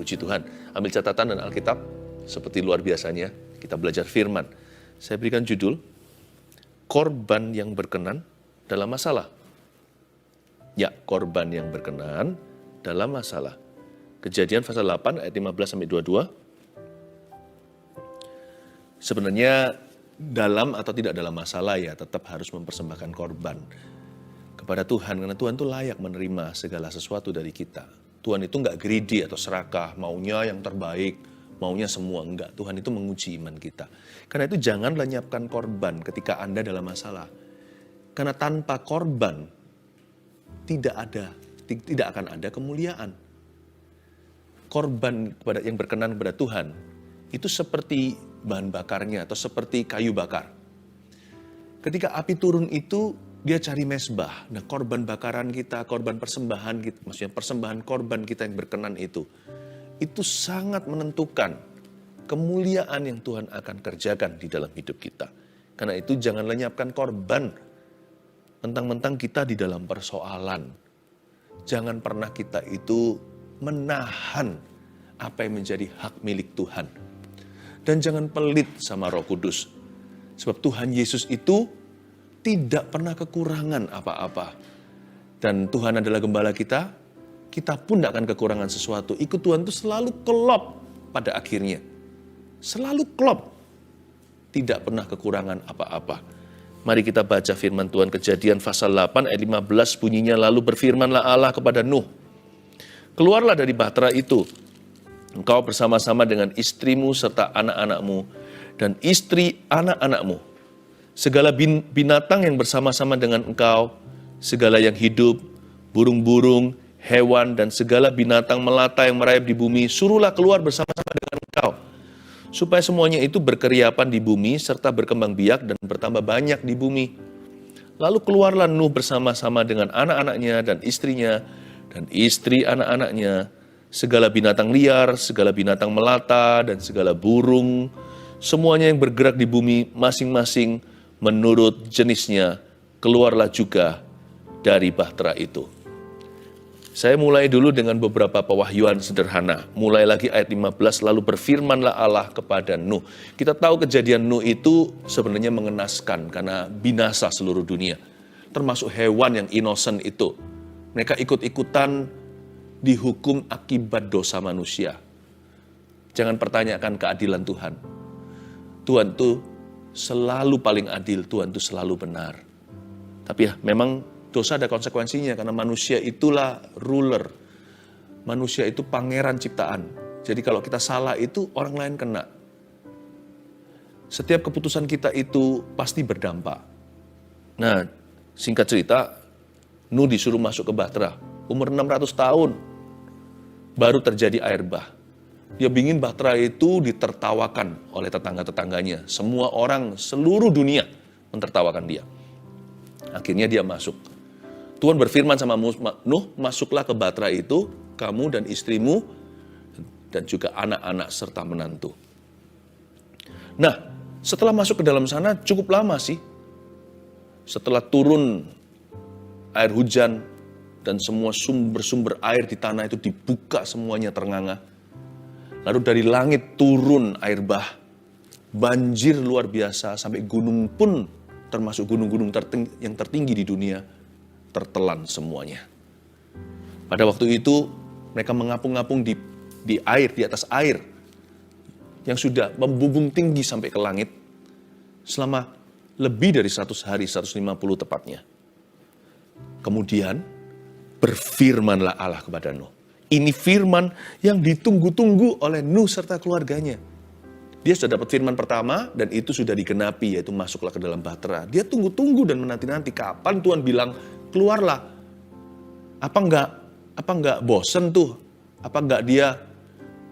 Puji Tuhan. Ambil catatan dan Alkitab, seperti luar biasanya, kita belajar firman. Saya berikan judul, korban yang berkenan dalam masalah. Ya, korban yang berkenan dalam masalah. Kejadian pasal 8 ayat 15-22. Sebenarnya dalam atau tidak dalam masalah ya, tetap harus mempersembahkan korban kepada Tuhan. Karena Tuhan itu layak menerima segala sesuatu dari kita. Tuhan itu enggak greedy atau serakah, maunya yang terbaik, maunya semua, enggak. Tuhan itu menguji iman kita. Karena itu jangan lenyapkan korban ketika Anda dalam masalah. Karena tanpa korban tidak akan ada kemuliaan. Korban yang berkenan kepada Tuhan itu seperti bahan bakarnya atau seperti kayu bakar. Ketika api turun itu dia cari mezbah. Nah, korban bakaran kita, korban persembahan kita, maksudnya persembahan korban kita yang berkenan itu sangat menentukan kemuliaan yang Tuhan akan kerjakan di dalam hidup kita. Karena itu jangan lenyapkan korban mentang-mentang kita di dalam persoalan. Jangan pernah kita itu menahan apa yang menjadi hak milik Tuhan. Dan jangan pelit sama Roh Kudus. Sebab Tuhan Yesus itu tidak pernah kekurangan apa-apa. Dan Tuhan adalah gembala kita pun tidak akan kekurangan sesuatu. Ikut Tuhan itu selalu klop pada akhirnya. Selalu klop. Tidak pernah kekurangan apa-apa. Mari kita baca firman Tuhan, Kejadian pasal 8 ayat 15 bunyinya, lalu berfirmanlah Allah kepada Nuh. Keluarlah dari bahtera itu, engkau bersama-sama dengan istrimu serta anak-anakmu dan istri anak-anakmu. Segala binatang yang bersama-sama dengan engkau, segala yang hidup, burung-burung, hewan, dan segala binatang melata yang merayap di bumi, suruhlah keluar bersama-sama dengan engkau. Supaya semuanya itu berkeriapan di bumi, serta berkembang biak dan bertambah banyak di bumi. Lalu keluarlah Nuh bersama-sama dengan anak-anaknya dan istrinya, dan istri anak-anaknya, segala binatang liar, segala binatang melata, dan segala burung, semuanya yang bergerak di bumi masing-masing, menurut jenisnya, keluarlah juga dari bahtera itu. Saya mulai dulu dengan beberapa pewahyuan sederhana. Mulai lagi ayat 15, lalu berfirmanlah Allah kepada Nuh. Kita tahu kejadian Nuh itu sebenarnya mengenaskan karena binasa seluruh dunia. Termasuk hewan yang innocent itu. Mereka ikut-ikutan dihukum akibat dosa manusia. Jangan pertanyakan keadilan Tuhan. Tuhan itu selalu paling adil, Tuhan itu selalu benar. Tapi ya, memang dosa ada konsekuensinya karena manusia itulah ruler. Manusia itu pangeran ciptaan. Jadi kalau kita salah itu orang lain kena. Setiap keputusan kita itu pasti berdampak. Nah, singkat cerita, Nuh disuruh masuk ke bahtera. Umur 600 tahun baru terjadi air bah. Dia ingin bahtera itu ditertawakan oleh tetangga-tetangganya. Semua orang seluruh dunia mentertawakan dia. Akhirnya dia masuk. Tuhan berfirman sama Nuh, masuklah ke bahtera itu, kamu dan istrimu, dan juga anak-anak serta menantu. Nah, setelah masuk ke dalam sana cukup lama sih. Setelah turun air hujan dan semua sumber-sumber air di tanah itu dibuka semuanya ternganga. Lalu dari langit turun air bah, banjir luar biasa, sampai gunung pun, termasuk gunung-gunung yang tertinggi di dunia, tertelan semuanya. Pada waktu itu, mereka mengapung-apung di air, di atas air, yang sudah membumbung tinggi sampai ke langit, selama lebih dari 100 hari, 150 tepatnya. Kemudian, berfirmanlah Allah kepada Nuh. Ini firman yang ditunggu-tunggu oleh Nuh serta keluarganya. Dia sudah dapat firman pertama dan itu sudah digenapi, yaitu masuklah ke dalam bahtera. Dia tunggu-tunggu dan menanti-nanti kapan Tuhan bilang keluarlah. Apa enggak bosen tuh? Apa enggak dia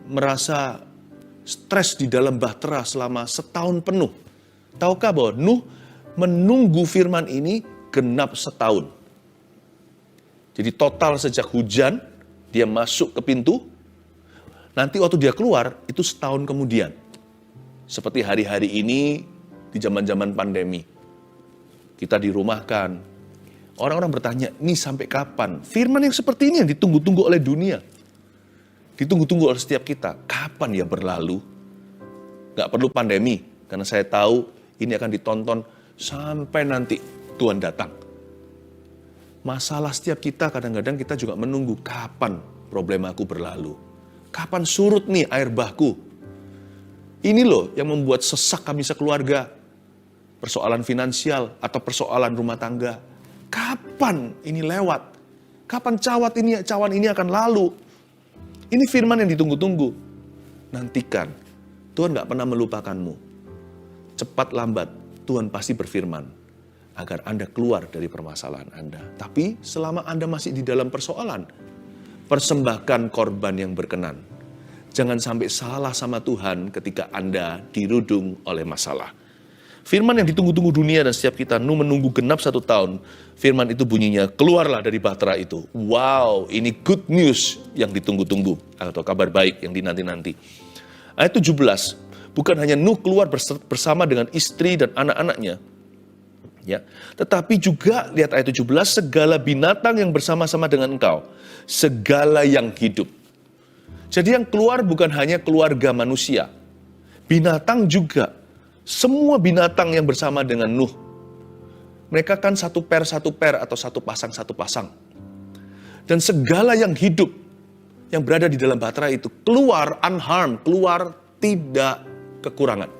merasa stres di dalam bahtera selama setahun penuh? Tahukah bahwa Nuh menunggu firman ini genap setahun. Jadi total sejak hujan, dia masuk ke pintu, nanti waktu dia keluar, itu setahun kemudian. Seperti hari-hari ini, di zaman-zaman pandemi. Kita dirumahkan. Orang-orang bertanya, ini sampai kapan? Firman yang seperti ini yang ditunggu-tunggu oleh dunia. ditunggu-tunggu oleh setiap kita. Kapan ya berlalu? Gak perlu pandemi, karena saya tahu ini akan ditonton sampai nanti Tuhan datang. Masalah setiap kita kadang-kadang kita juga menunggu kapan problemaku berlalu. Kapan surut nih air bahku? Ini loh yang membuat sesak kami sekeluarga. Persoalan finansial atau persoalan rumah tangga. Kapan ini lewat? Kapan cawan ini akan lalu? Ini firman yang ditunggu-tunggu. Nantikan. Tuhan gak pernah melupakanmu. Cepat lambat, Tuhan pasti berfirman. Agar Anda keluar dari permasalahan Anda. Tapi selama Anda masih di dalam persoalan, persembahkan korban yang berkenan. Jangan sampai salah sama Tuhan ketika Anda dirudung oleh masalah. Firman yang ditunggu-tunggu dunia dan setiap kita, Nuh menunggu genap 1 tahun. Firman itu bunyinya, keluarlah dari bahtera itu. Wow, ini good news yang ditunggu-tunggu. Atau kabar baik yang dinanti-nanti. Ayat 17, bukan hanya Nuh keluar bersama dengan istri dan anak-anaknya. Ya, tetapi juga, lihat ayat 17, segala binatang yang bersama-sama dengan engkau. Segala yang hidup. Jadi yang keluar bukan hanya keluarga manusia. Binatang juga. Semua binatang yang bersama dengan Nuh. Mereka kan satu per atau satu pasang. Dan segala yang hidup yang berada di dalam bahtera itu keluar unharmed, keluar tidak kekurangan.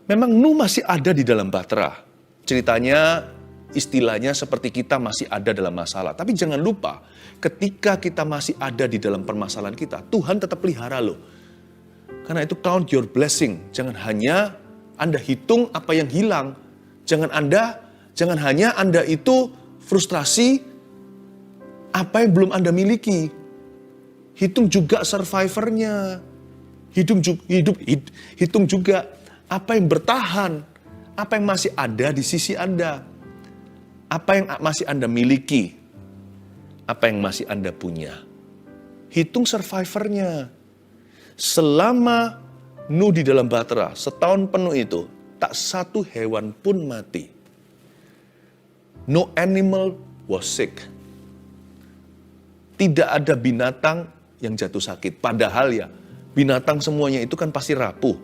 Memang Nuh masih ada di dalam bahtera. Ceritanya, istilahnya seperti kita masih ada dalam masalah. Tapi jangan lupa, ketika kita masih ada di dalam permasalahan kita, Tuhan tetap pelihara loh. Karena itu count your blessing. Jangan hanya Anda hitung apa yang hilang. Jangan hanya Anda itu frustrasi apa yang belum Anda miliki. Hitung juga survivornya. Hitung juga apa yang bertahan. Apa yang masih ada di sisi Anda. Apa yang masih Anda miliki. Apa yang masih Anda punya. Hitung survivornya. Selama Nuh di dalam bahtera, setahun penuh itu, tak satu hewan pun mati. No animal was sick. Tidak ada binatang yang jatuh sakit. Padahal ya, binatang semuanya itu kan pasti rapuh.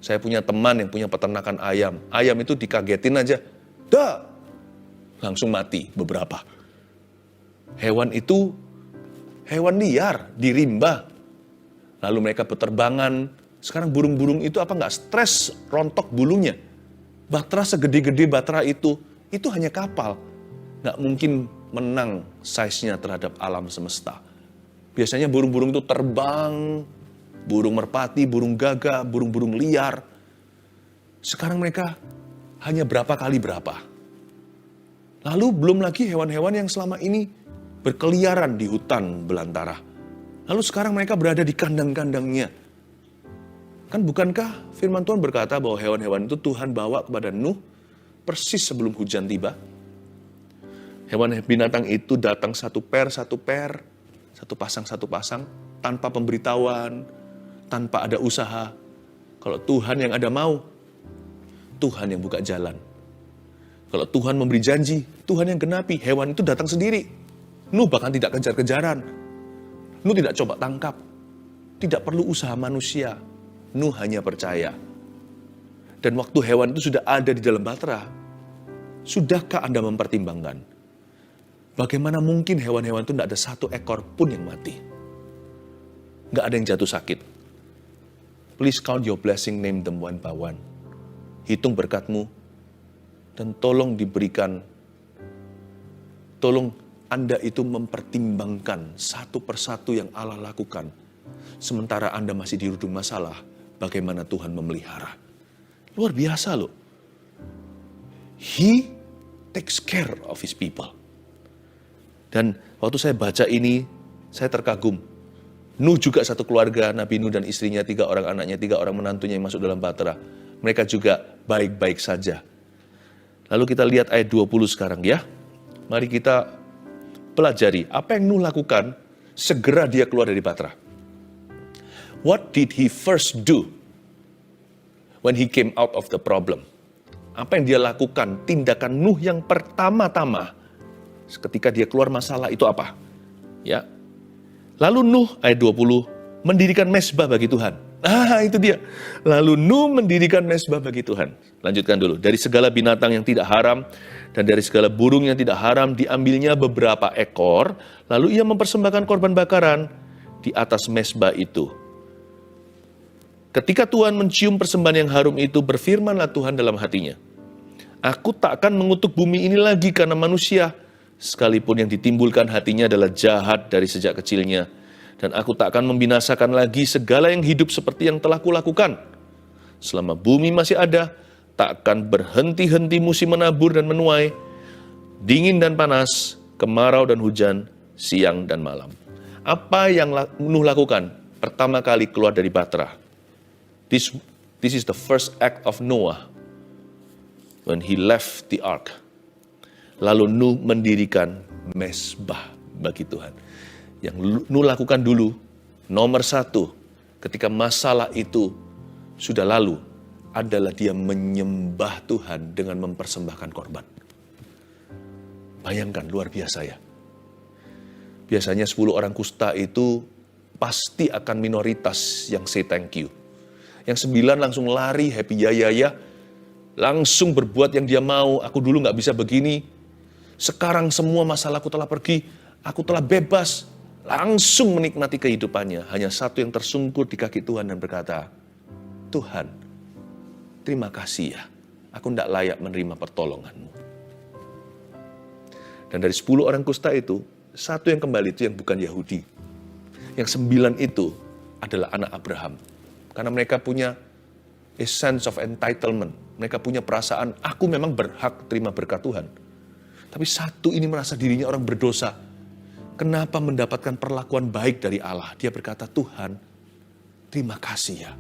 Saya punya teman yang punya peternakan ayam. Ayam itu dikagetin aja, langsung mati beberapa. Hewan itu, hewan liar, di rimba. Lalu mereka berterbangan. Sekarang burung-burung itu apa nggak stres rontok bulunya. Bahtera segede-gede bahtera itu hanya kapal. Nggak mungkin menang size-nya terhadap alam semesta. Biasanya burung-burung itu terbang, burung merpati, burung gagak, burung-burung liar. Sekarang mereka hanya berapa kali berapa. Lalu belum lagi hewan-hewan yang selama ini berkeliaran di hutan belantara. Lalu sekarang mereka berada di kandang-kandangnya. Kan bukankah firman Tuhan berkata bahwa hewan-hewan itu Tuhan bawa kepada Nuh persis sebelum hujan tiba? Hewan binatang itu datang satu per, satu pasang, tanpa pemberitahuan, tanpa ada usaha. Kalau Tuhan yang ada mau, Tuhan yang buka jalan. Kalau Tuhan memberi janji, Tuhan yang genapi. Hewan itu datang sendiri. Nuh bahkan tidak kejar-kejaran. Nuh tidak coba tangkap. Tidak perlu usaha manusia. Nuh hanya percaya. Dan waktu hewan itu sudah ada di dalam bahtera, sudahkah Anda mempertimbangkan? Bagaimana mungkin hewan-hewan itu tidak ada satu ekor pun yang mati? Nggak ada yang jatuh sakit. Please count your blessing, name them one by one. Hitung berkatmu. Dan tolong diberikan. Tolong Anda itu mempertimbangkan satu persatu yang Allah lakukan. Sementara Anda masih dirudung masalah, bagaimana Tuhan memelihara. Luar biasa loh. He takes care of his people. Dan waktu saya baca ini, saya terkagum. Nuh juga satu keluarga, Nabi Nuh dan istrinya, 3 orang anaknya, 3 orang menantunya yang masuk dalam bahtera. Mereka juga baik-baik saja. Lalu kita lihat ayat 20 sekarang ya. Mari kita pelajari apa yang Nuh lakukan segera dia keluar dari bahtera. What did he first do when he came out of the problem? Apa yang dia lakukan? Tindakan Nuh yang pertama-tama ketika dia keluar masalah itu apa? Ya. Lalu Nuh, ayat 20, mendirikan mezbah bagi Tuhan. Itu dia. Lalu Nuh mendirikan mezbah bagi Tuhan. Lanjutkan dulu. Dari segala binatang yang tidak haram, dan dari segala burung yang tidak haram, diambilnya beberapa ekor, lalu ia mempersembahkan korban bakaran di atas mezbah itu. Ketika Tuhan mencium persembahan yang harum itu, berfirmanlah Tuhan dalam hatinya, aku tak akan mengutuk bumi ini lagi karena manusia, sekalipun yang ditimbulkan hatinya adalah jahat dari sejak kecilnya. Dan aku tak akan membinasakan lagi segala yang hidup seperti yang telah kulakukan. Selama bumi masih ada, tak akan berhenti-henti musim menabur dan menuai, dingin dan panas, kemarau dan hujan, siang dan malam. Apa yang Nuh lakukan? Pertama kali keluar dari Batra. This is the first act of Noah when he left the ark. Lalu Nuh mendirikan mezbah bagi Tuhan. Yang Nuh lakukan dulu, nomor satu, ketika masalah itu sudah lalu, adalah dia menyembah Tuhan dengan mempersembahkan korban. Bayangkan, luar biasa ya. Biasanya 10 orang kusta itu pasti akan minoritas yang say thank you. Yang 9 langsung lari, happy ya, langsung berbuat yang dia mau. Aku dulu gak bisa begini, sekarang semua masalahku telah pergi, aku telah bebas. Langsung menikmati kehidupannya. Hanya satu yang tersungkur di kaki Tuhan dan berkata, Tuhan, terima kasih ya, aku tidak layak menerima pertolonganmu. Dan dari 10 orang kusta itu, satu yang kembali itu yang bukan Yahudi. Yang 9 itu adalah anak Abraham. Karena mereka punya a sense of entitlement. Mereka punya perasaan, aku memang berhak terima berkat Tuhan. Tapi satu ini merasa dirinya orang berdosa. Kenapa mendapatkan perlakuan baik dari Allah? Dia berkata, Tuhan, terima kasih ya.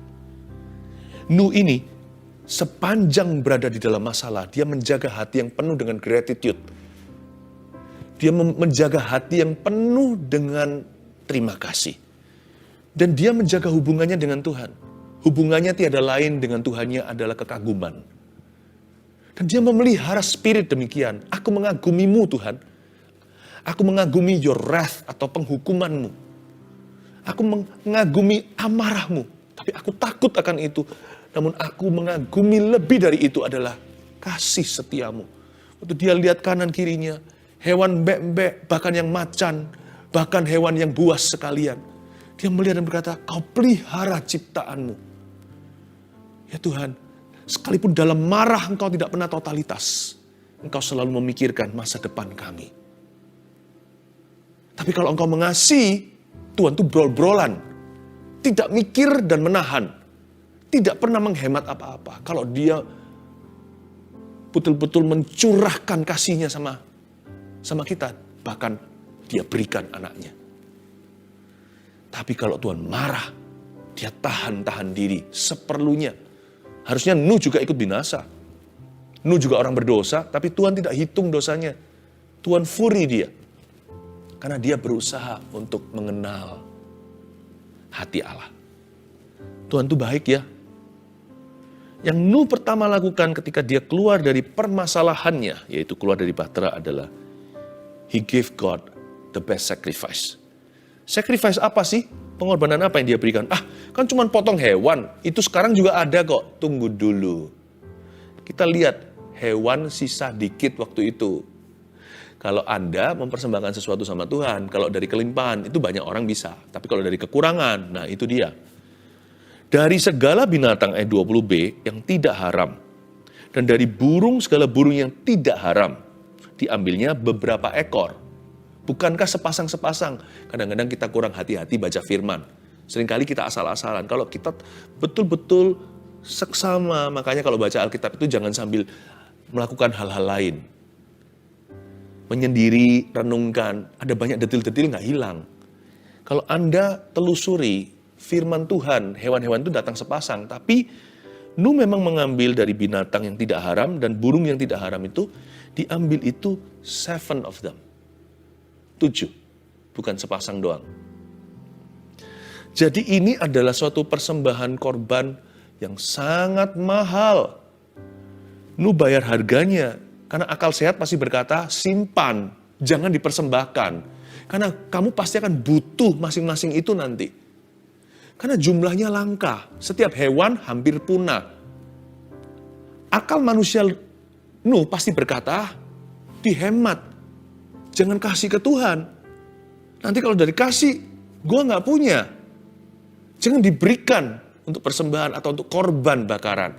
Nuh ini, sepanjang berada di dalam masalah, dia menjaga hati yang penuh dengan gratitude. Dia menjaga hati yang penuh dengan terima kasih. Dan dia menjaga hubungannya dengan Tuhan. Hubungannya tiada lain dengan Tuhannya adalah kekaguman. Dan dia memelihara spirit demikian. Aku mengagumimu Tuhan. Aku mengagumi your wrath atau penghukumanmu. Aku mengagumi amarahmu. Tapi aku takut akan itu. Namun aku mengagumi lebih dari itu adalah kasih setiamu. Waktu dia lihat kanan kirinya, hewan bek-bek, bahkan yang macan, bahkan hewan yang buas sekalian. Dia melihat dan berkata, kau pelihara ciptaanmu. Ya Tuhan, sekalipun dalam marah engkau tidak pernah totalitas. Engkau selalu memikirkan masa depan kami. Tapi kalau engkau mengasihi, Tuhan itu brol-brolan. Tidak mikir dan menahan. Tidak pernah menghemat apa-apa. Kalau dia betul-betul mencurahkan kasihnya sama kita, bahkan dia berikan anaknya. Tapi kalau Tuhan marah, dia tahan diri seperlunya. Harusnya Nuh juga ikut binasa. Nuh juga orang berdosa, tapi Tuhan tidak hitung dosanya. Tuhan furi dia. Karena dia berusaha untuk mengenal hati Allah. Tuhan itu baik ya. Yang Nuh pertama lakukan ketika dia keluar dari permasalahannya, yaitu keluar dari Batra adalah he gave God the best sacrifice. Sacrifice apa sih? Pengorbanan apa yang dia berikan? Kan cuma potong hewan. Itu sekarang juga ada kok. Tunggu dulu. Kita lihat hewan sisa dikit waktu itu. Kalau Anda mempersembahkan sesuatu sama Tuhan, kalau dari kelimpahan itu banyak orang bisa. Tapi kalau dari kekurangan, nah itu dia. Dari segala binatang ayat 20b yang tidak haram. Dan dari segala burung yang tidak haram. Diambilnya beberapa ekor. Bukankah sepasang-sepasang? Kadang-kadang kita kurang hati-hati baca firman. Seringkali kita asal-asalan. Kalau kita betul-betul seksama, makanya kalau baca Alkitab itu jangan sambil melakukan hal-hal lain. Menyendiri, renungkan, ada banyak detil-detil nggak hilang. Kalau Anda telusuri firman Tuhan, hewan-hewan itu datang sepasang. Tapi Nuh memang mengambil dari binatang yang tidak haram dan burung yang tidak haram itu, diambil itu 7 of them. 7, bukan sepasang doang. Jadi ini adalah suatu persembahan korban yang sangat mahal. Nuh bayar harganya, karena akal sehat pasti berkata, simpan, jangan dipersembahkan. Karena kamu pasti akan butuh masing-masing itu nanti. Karena jumlahnya langka. Setiap hewan hampir punah. Akal manusia Nuh pasti berkata, dihemat. Jangan kasih ke Tuhan. Nanti kalau dari kasih, gue gak punya. Jangan diberikan untuk persembahan atau untuk korban bakaran.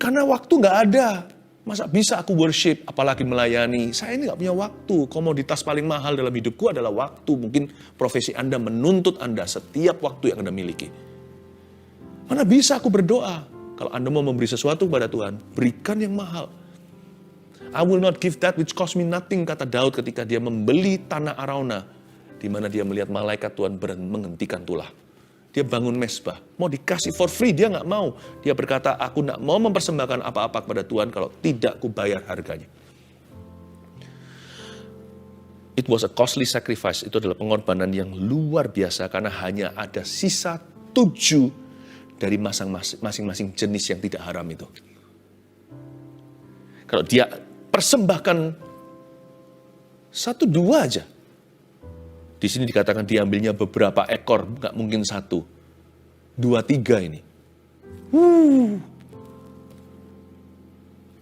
Karena waktu gak ada. Masa bisa aku worship, apalagi melayani? Saya ini gak punya waktu. Komoditas paling mahal dalam hidupku adalah waktu. Mungkin profesi Anda menuntut Anda setiap waktu yang Anda miliki. Mana bisa aku berdoa? Kalau Anda mau memberi sesuatu kepada Tuhan, berikan yang mahal. I will not give that which cost me nothing, kata Daud ketika dia membeli tanah Arauna, di mana dia melihat malaikat Tuhan menghentikan tulah. Dia bangun mesbah, mau dikasih for free, dia gak mau. Dia berkata, aku gak mau mempersembahkan apa-apa kepada Tuhan kalau tidak kubayar harganya. It was a costly sacrifice, itu adalah pengorbanan yang luar biasa, karena hanya ada sisa 7 dari masing-masing jenis yang tidak haram itu. Kalau dia persembahkan 1-2 aja, di sini dikatakan diambilnya beberapa ekor, nggak mungkin 1, 2, 3 ini.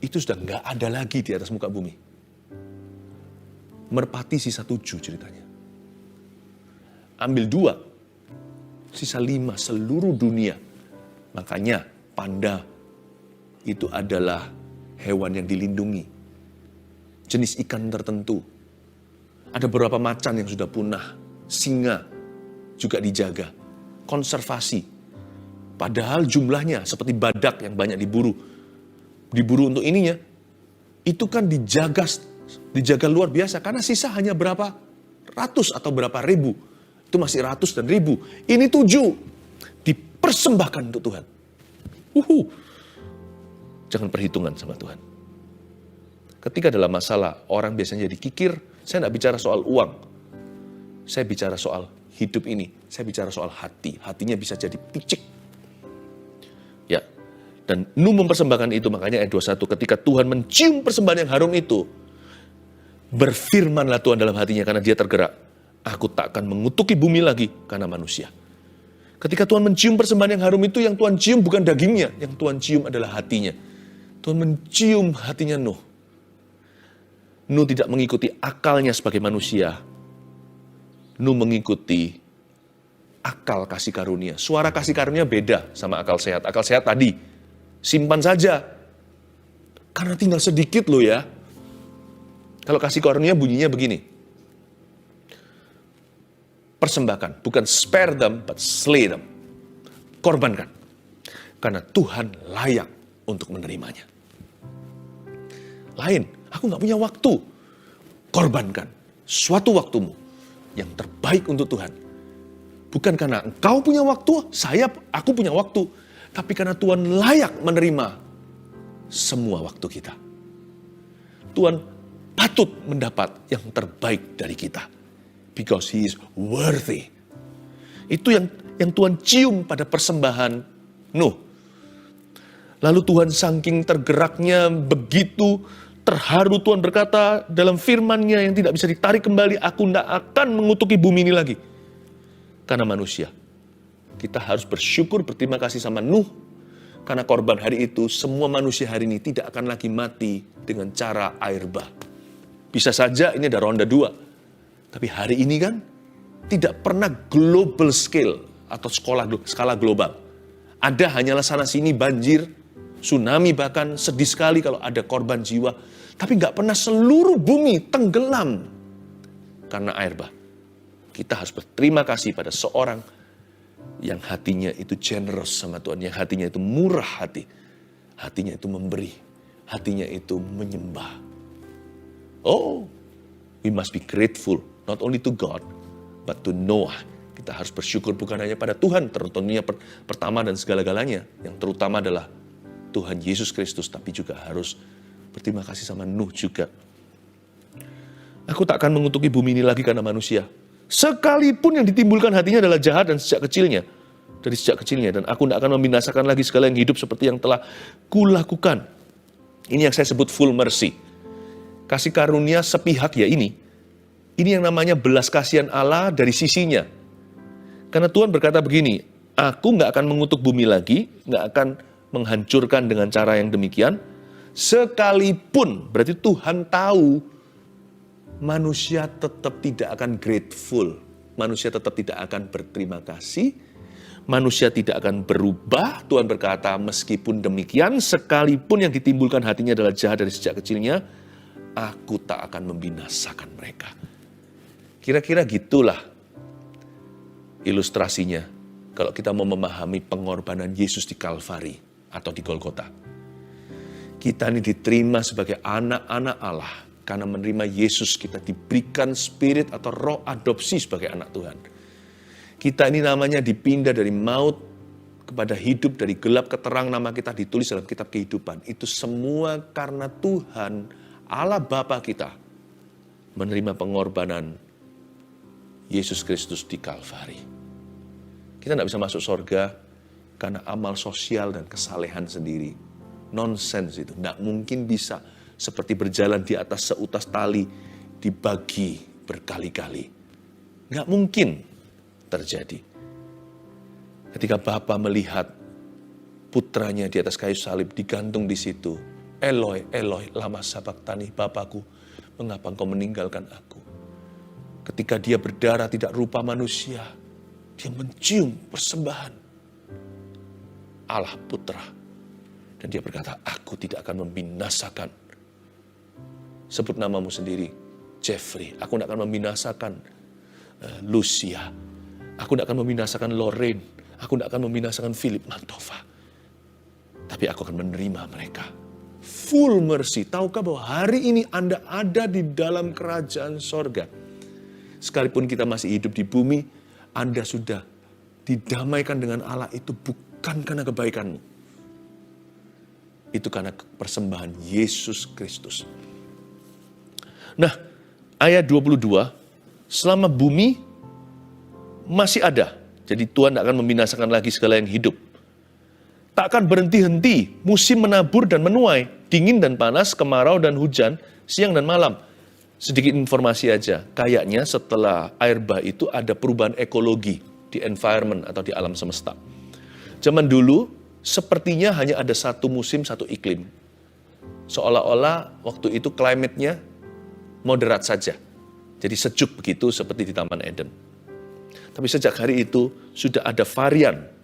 Itu sudah nggak ada lagi di atas muka bumi. Merpati sisa 7 ceritanya. Ambil 2, sisa 5 seluruh dunia. Makanya panda itu adalah hewan yang dilindungi. Jenis ikan tertentu. Ada beberapa macan yang sudah punah. Singa juga dijaga. Konservasi. Padahal jumlahnya seperti badak yang banyak diburu. Diburu untuk ininya. Itu kan dijaga luar biasa. Karena sisa hanya berapa ratus atau berapa ribu. Itu masih ratus dan ribu. Ini 7. Dipersembahkan untuk Tuhan. Jangan perhitungan sama Tuhan. Ketika dalam masalah, orang biasanya jadi kikir. Saya tidak bicara soal uang. Saya bicara soal hidup ini. Saya bicara soal hati. Hatinya bisa jadi picik. Ya. Dan Nuh mempersembahkan itu. Makanya ayat 21. Ketika Tuhan mencium persembahan yang harum itu. Berfirmanlah Tuhan dalam hatinya karena dia tergerak. Aku tak akan mengutuki bumi lagi karena manusia. Ketika Tuhan mencium persembahan yang harum itu. Yang Tuhan cium bukan dagingnya. Yang Tuhan cium adalah hatinya. Tuhan mencium hatinya Nuh. Nuh tidak mengikuti akalnya sebagai manusia. Nuh mengikuti akal kasih karunia. Suara kasih karunia beda sama akal sehat. Akal sehat tadi, simpan saja. Karena tinggal sedikit loh ya. Kalau kasih karunia bunyinya begini. Persembahkan, bukan spare them, but slay them. Korbankan. Karena Tuhan layak untuk menerimanya. Lain. Aku gak punya waktu. Korbankan suatu waktumu yang terbaik untuk Tuhan. Bukan karena engkau punya waktu, aku punya waktu. Tapi karena Tuhan layak menerima semua waktu kita. Tuhan patut mendapat yang terbaik dari kita. Because He is worthy. Itu yang Tuhan cium pada persembahan Nuh. Lalu Tuhan saking tergeraknya begitu terharu, Tuhan berkata dalam firman-Nya yang tidak bisa ditarik kembali, aku tidak akan mengutuki bumi ini lagi. Karena manusia. Kita harus bersyukur, berterima kasih sama Nuh. Karena korban hari itu, semua manusia hari ini tidak akan lagi mati dengan cara air bah. Bisa saja ini ada ronda 2. Tapi hari ini kan, tidak pernah global scale atau skala global. Ada hanyalah sana sini banjir, tsunami bahkan sedih sekali kalau ada korban jiwa. Tapi gak pernah seluruh bumi tenggelam karena air bah. Kita harus berterima kasih pada seorang yang hatinya itu generous sama Tuhan. Yang hatinya itu murah hati. Hatinya itu memberi. Hatinya itu menyembah. Oh, we must be grateful. Not only to God, but to Noah. Kita harus bersyukur bukan hanya pada Tuhan. Tentunya pertama dan segala-galanya. Yang terutama adalah Tuhan Yesus Kristus. Tapi juga harus berterima kasih sama Nuh juga. Aku tak akan mengutuki bumi ini lagi karena manusia. Sekalipun yang ditimbulkan hatinya adalah jahat dan sejak kecilnya. Dari sejak kecilnya. Dan aku tidak akan membinasakan lagi segala yang hidup seperti yang telah kulakukan. Ini yang saya sebut full mercy. Kasih karunia sepihak ya ini. Ini yang namanya belas kasihan Allah dari sisinya. Karena Tuhan berkata begini, aku nggak akan mengutuk bumi lagi, nggak akan menghancurkan dengan cara yang demikian, sekalipun, berarti Tuhan tahu, manusia tetap tidak akan grateful, manusia tetap tidak akan berterima kasih, manusia tidak akan berubah. Tuhan berkata, meskipun demikian, sekalipun yang ditimbulkan hatinya adalah jahat dari sejak kecilnya, aku tak akan membinasakan mereka. Kira-kira gitulah ilustrasinya kalau kita mau memahami pengorbanan Yesus di Kalvari atau di Golgota. Kita ini diterima sebagai anak-anak Allah karena menerima Yesus. Kita diberikan spirit atau roh adopsi sebagai anak Tuhan. Kita ini namanya dipindah dari maut kepada hidup, dari gelap ke terang, nama kita ditulis dalam kitab kehidupan. Itu semua karena Tuhan, Allah Bapa kita, menerima pengorbanan Yesus Kristus di Kalvari. Kita tidak bisa masuk surga karena amal sosial dan kesalehan sendiri. Nonsens itu. Tidak mungkin bisa seperti berjalan di atas seutas tali dibagi berkali-kali. Nggak mungkin terjadi. Ketika Bapa melihat putranya di atas kayu salib digantung di situ. Eloi, Eloi, lama sabachthani, Bapakku, mengapa engkau meninggalkan aku? Ketika dia berdarah tidak rupa manusia, dia mencium persembahan Allah Putra. Dan dia berkata, aku tidak akan membinasakan. Sebut namamu sendiri, Jeffrey. Aku tidak akan membinasakan Lucia. Aku tidak akan membinasakan Lorraine. Aku tidak akan membinasakan Philip Mantova. Tapi aku akan menerima mereka. Full mercy. Tahukah bahwa hari ini Anda ada di dalam kerajaan sorga? Sekalipun kita masih hidup di bumi, Anda sudah didamaikan dengan Allah itu bukan karena kebaikanmu. Itu karena persembahan Yesus Kristus. Nah, ayat 22, selama bumi masih ada. Jadi Tuhan tak akan membinasakan lagi segala yang hidup. Tak akan berhenti-henti, musim menabur dan menuai, dingin dan panas, kemarau dan hujan, siang dan malam. Sedikit informasi aja, kayaknya setelah air bah itu ada perubahan ekologi di environment atau di alam semesta. Zaman dulu, sepertinya hanya ada satu musim, satu iklim. Seolah-olah waktu itu climate-nya moderat saja. Jadi sejuk begitu seperti di Taman Eden. Tapi sejak hari itu sudah ada varian.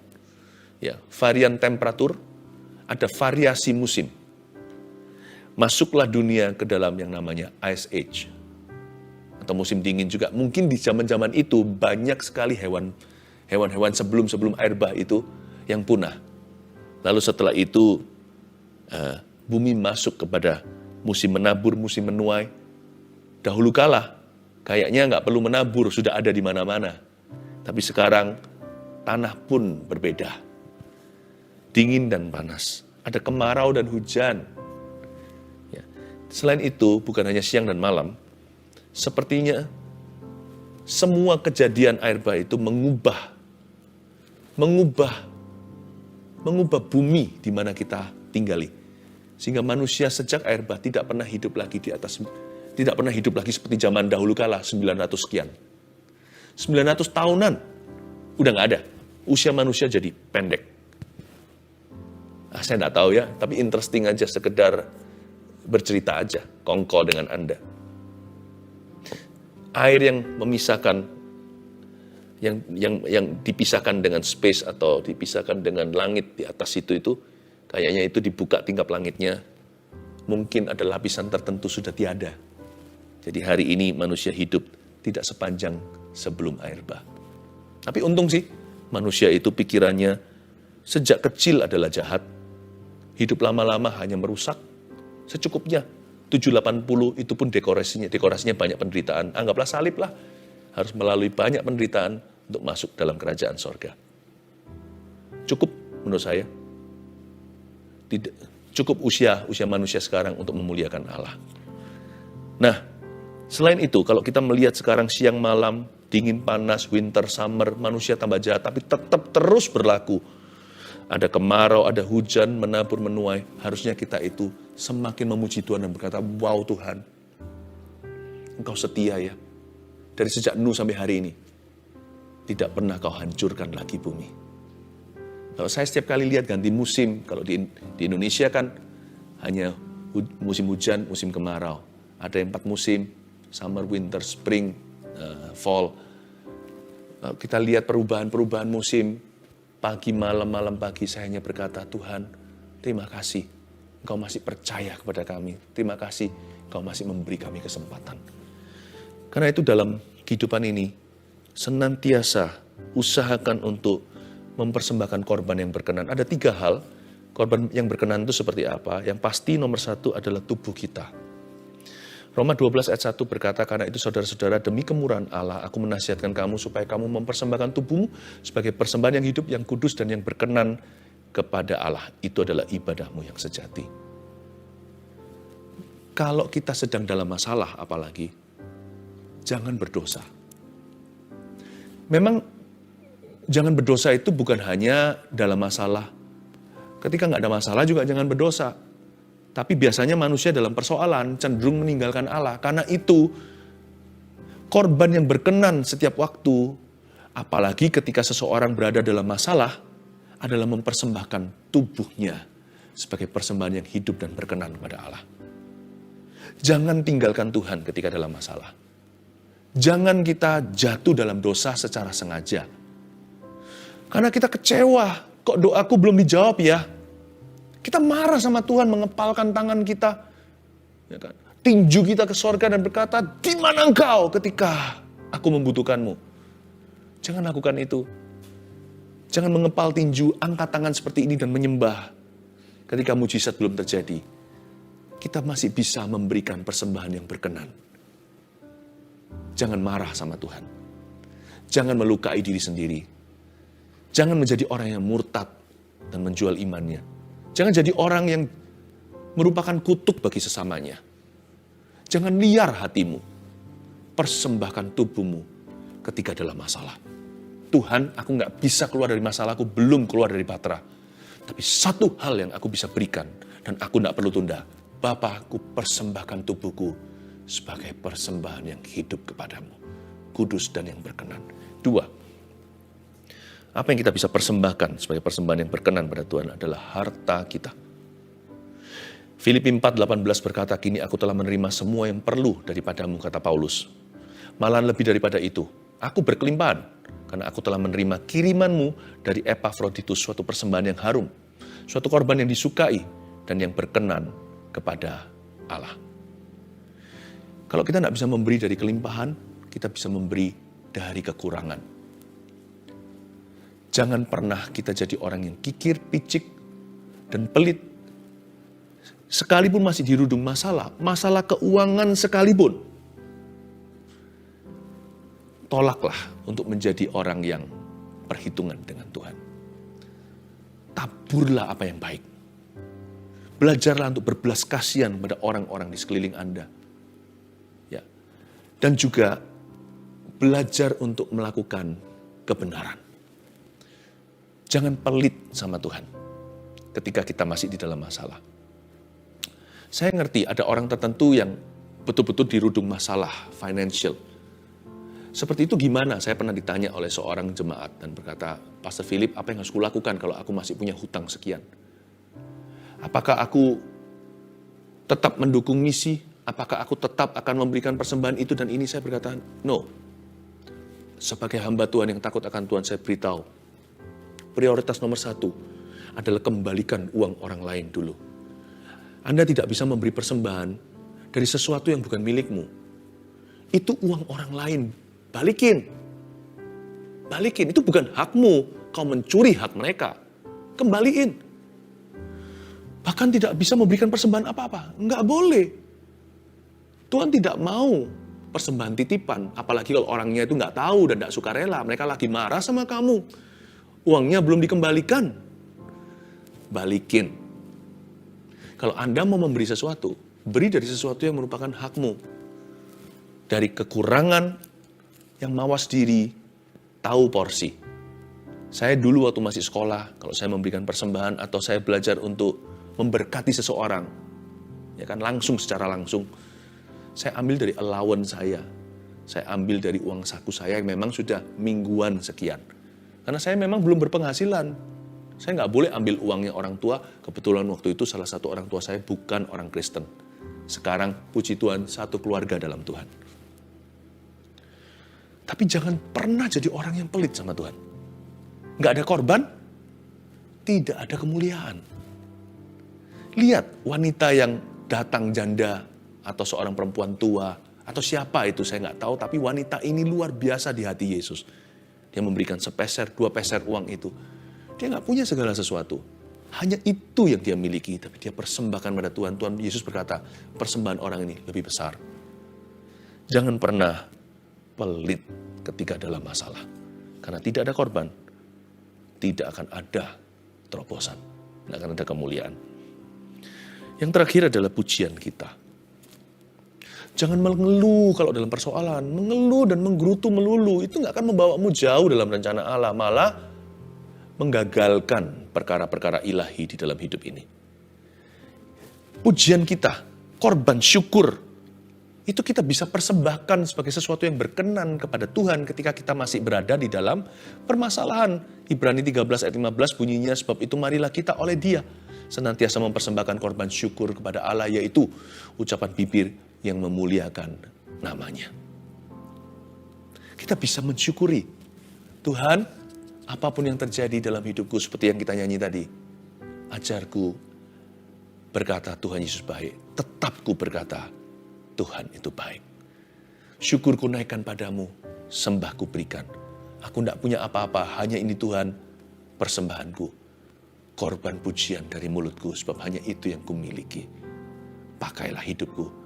Ya, varian temperatur, ada variasi musim. Masuklah dunia ke dalam yang namanya Ice Age. Atau musim dingin juga. Mungkin di zaman-zaman itu banyak sekali hewan-hewan sebelum air bah itu yang punah. Lalu setelah itu bumi masuk kepada musim menabur, musim menuai. Dahulu kala kayaknya nggak perlu menabur, sudah ada di mana-mana. Tapi sekarang tanah pun berbeda. Dingin dan panas. Ada kemarau dan hujan. Selain itu, bukan hanya siang dan malam, sepertinya semua kejadian air bah itu mengubah bumi di mana kita tinggali. Sehingga manusia sejak air bah tidak pernah hidup lagi seperti zaman dahulu kala 900 sekian. 900 tahunan udah nggak ada. Usia manusia jadi pendek. Saya nggak tahu ya, tapi interesting aja, sekedar bercerita aja, kongko dengan Anda. Air yang memisahkan, yang dipisahkan dengan space atau dipisahkan dengan langit di atas itu kayaknya itu dibuka tingkap langitnya, mungkin ada lapisan tertentu sudah tiada. Jadi hari ini manusia hidup tidak sepanjang sebelum air bah. Tapi untung sih, manusia itu pikirannya sejak kecil adalah jahat, hidup lama-lama hanya merusak, secukupnya. 780 itu pun dekorasinya banyak penderitaan. Anggaplah salib lah. Harus melalui banyak penderitaan untuk masuk dalam kerajaan sorga. Cukup menurut saya. Cukup usia manusia sekarang untuk memuliakan Allah. Nah, selain itu kalau kita melihat sekarang siang malam, dingin panas, winter, summer, manusia tambah jahat, tapi tetap terus berlaku. Ada kemarau, ada hujan, menabur, menuai. Harusnya kita itu semakin memuji Tuhan dan berkata, wow Tuhan, Engkau setia ya. dari sejak Nuh sampai hari ini. Tidak pernah kau hancurkan lagi bumi. Kalau saya setiap kali lihat ganti musim, kalau di Indonesia kan hanya musim hujan, musim kemarau. Ada 4 musim, summer, winter, spring, fall. Kita lihat perubahan-perubahan musim, pagi, malam, malam, pagi. Saya hanya berkata, Tuhan, terima kasih. Engkau masih percaya kepada kami. Terima kasih, Engkau masih memberi kami kesempatan. Karena itu dalam kehidupan ini, senantiasa usahakan untuk mempersembahkan korban yang berkenan. Ada 3 hal, korban yang berkenan itu seperti apa? Yang pasti nomor 1 adalah tubuh kita. Roma 12 ayat 1 berkata, karena itu saudara-saudara, demi kemurahan Allah, aku menasihatkan kamu supaya kamu mempersembahkan tubuhmu sebagai persembahan yang hidup, yang kudus, dan yang berkenan kepada Allah. Itu adalah ibadahmu yang sejati. Kalau kita sedang dalam masalah apalagi, jangan berdosa. Memang jangan berdosa itu bukan hanya dalam masalah. Ketika nggak ada masalah juga jangan berdosa. Tapi biasanya manusia dalam persoalan cenderung meninggalkan Allah. Karena itu, korban yang berkenan setiap waktu, apalagi ketika seseorang berada dalam masalah, adalah mempersembahkan tubuhnya sebagai persembahan yang hidup dan berkenan kepada Allah. Jangan tinggalkan Tuhan ketika dalam masalah. Jangan kita jatuh dalam dosa secara sengaja. Karena kita kecewa, kok doaku belum dijawab ya? Kita marah sama Tuhan, mengepalkan tangan kita, ya kan? Tinju kita ke sorga dan berkata, di mana engkau ketika aku membutuhkanmu? Jangan lakukan itu. Jangan mengepal tinju, angkat tangan seperti ini dan menyembah. Ketika mujizat belum terjadi, kita masih bisa memberikan persembahan yang berkenan. Jangan marah sama Tuhan. Jangan melukai diri sendiri. Jangan menjadi orang yang murtad dan menjual imannya. Jangan jadi orang yang merupakan kutuk bagi sesamanya. Jangan liar hatimu. Persembahkan tubuhmu ketika dalam masalah. Tuhan, aku gak bisa keluar dari masalahku, belum keluar dari Patra. Tapi satu hal yang aku bisa berikan, dan aku gak perlu tunda. Bapa, aku persembahkan tubuhku sebagai persembahan yang hidup kepadamu. Kudus dan yang berkenan. 2. Apa yang kita bisa persembahkan sebagai persembahan yang berkenan pada Tuhan adalah harta kita. Filipi 4:18 berkata, kini aku telah menerima semua yang perlu daripadamu, kata Paulus. Malahan lebih daripada itu, aku berkelimpahan, karena aku telah menerima kirimanmu dari Epafroditus, suatu persembahan yang harum, suatu korban yang disukai, dan yang berkenan kepada Allah. Kalau kita tidak bisa memberi dari kelimpahan, kita bisa memberi dari kekurangan. Jangan pernah kita jadi orang yang kikir, picik, dan pelit. Sekalipun masih dirudung masalah keuangan sekalipun. Tolaklah untuk menjadi orang yang perhitungan dengan Tuhan. Taburlah apa yang baik. Belajarlah untuk berbelas kasihan pada orang-orang di sekeliling Anda. Ya. Dan juga belajar untuk melakukan kebenaran. Jangan pelit sama Tuhan ketika kita masih di dalam masalah. Saya ngerti ada orang tertentu yang betul-betul dirudung masalah financial. Seperti itu gimana? Saya pernah ditanya oleh seorang jemaat dan berkata, Pastor Philip, apa yang harus kulakukan kalau aku masih punya hutang sekian? Apakah aku tetap mendukung misi? Apakah aku tetap akan memberikan persembahan itu dan ini? Saya berkata, no. Sebagai hamba Tuhan yang takut akan Tuhan, saya beritahu, prioritas nomor 1 adalah kembalikan uang orang lain dulu. Anda tidak bisa memberi persembahan dari sesuatu yang bukan milikmu. Itu uang orang lain. Balikin. Balikin. Itu bukan hakmu. Kau mencuri hak mereka. Kembaliin. Bahkan tidak bisa memberikan persembahan apa-apa. Enggak boleh. Tuhan tidak mau persembahan titipan. Apalagi kalau orangnya itu enggak tahu dan enggak suka rela. Mereka lagi marah sama kamu. Uangnya belum dikembalikan. Balikin. Kalau Anda mau memberi sesuatu, beri dari sesuatu yang merupakan hakmu. Dari kekurangan yang mawas diri, tahu porsi. Saya dulu waktu masih sekolah, kalau saya memberikan persembahan atau saya belajar untuk memberkati seseorang, ya kan langsung secara langsung, saya ambil dari allowance saya. Saya ambil dari uang saku saya yang memang sudah mingguan sekian. Karena saya memang belum berpenghasilan. Saya nggak boleh ambil uangnya orang tua. Kebetulan waktu itu salah satu orang tua saya bukan orang Kristen. Sekarang puji Tuhan satu keluarga dalam Tuhan. Tapi jangan pernah jadi orang yang pelit sama Tuhan. Nggak ada korban, tidak ada kemuliaan. Lihat wanita yang datang janda atau seorang perempuan tua atau siapa itu saya nggak tahu, tapi wanita ini luar biasa di hati Yesus. Dia memberikan sepeser, 2 peser uang itu. Dia nggak punya segala sesuatu. Hanya itu yang dia miliki, tapi dia persembahkan pada Tuhan. Tuhan Yesus berkata, persembahan orang ini lebih besar. Jangan pernah pelit ketika dalam masalah. Karena tidak ada korban, tidak akan ada terobosan, tidak akan ada kemuliaan. Yang terakhir adalah pujian kita. Jangan mengeluh kalau dalam persoalan. Mengeluh dan menggerutu melulu, itu nggak akan membawamu jauh dalam rencana Allah. Malah menggagalkan perkara-perkara ilahi di dalam hidup ini. Pujian kita, korban syukur, itu kita bisa persembahkan sebagai sesuatu yang berkenan kepada Tuhan ketika kita masih berada di dalam permasalahan. Ibrani 13 ayat 15 bunyinya, sebab itu marilah kita oleh Dia senantiasa mempersembahkan korban syukur kepada Allah, yaitu ucapan bibir yang memuliakan namanya. Kita bisa mensyukuri, Tuhan, apapun yang terjadi dalam hidupku, seperti yang kita nyanyi tadi, ajarku berkata Tuhan Yesus baik, tetapku berkata Tuhan itu baik. Syukurku naikkan padamu, sembahku berikan. Aku tidak punya apa-apa, hanya ini Tuhan persembahanku, korban pujian dari mulutku, sebab hanya itu yang kumiliki. Pakailah hidupku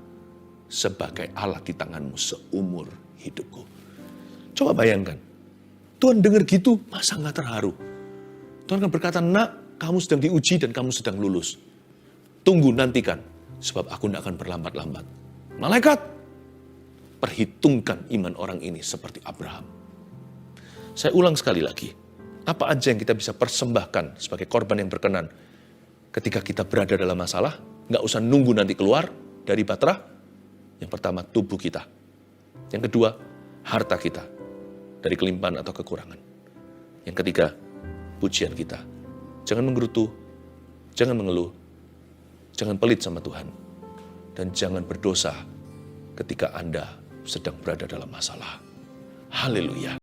sebagai alat di tanganmu seumur hidupku. Coba bayangkan, Tuhan dengar gitu, masa nggak terharu? Tuhan kan berkata, nak, kamu sedang diuji dan kamu sedang lulus. Tunggu, nantikan, sebab aku tidak akan berlambat-lambat. Malaikat, perhitungkan iman orang ini seperti Abraham. Saya ulang sekali lagi, apa aja yang kita bisa persembahkan sebagai korban yang berkenan ketika kita berada dalam masalah, nggak usah nunggu nanti keluar dari bahtera. Yang pertama, tubuh kita. Yang kedua, harta kita dari kelimpahan atau kekurangan. Yang ketiga, pujian kita. Jangan menggerutu, jangan mengeluh, jangan pelit sama Tuhan, dan jangan berdosa ketika Anda sedang berada dalam masalah. Haleluya.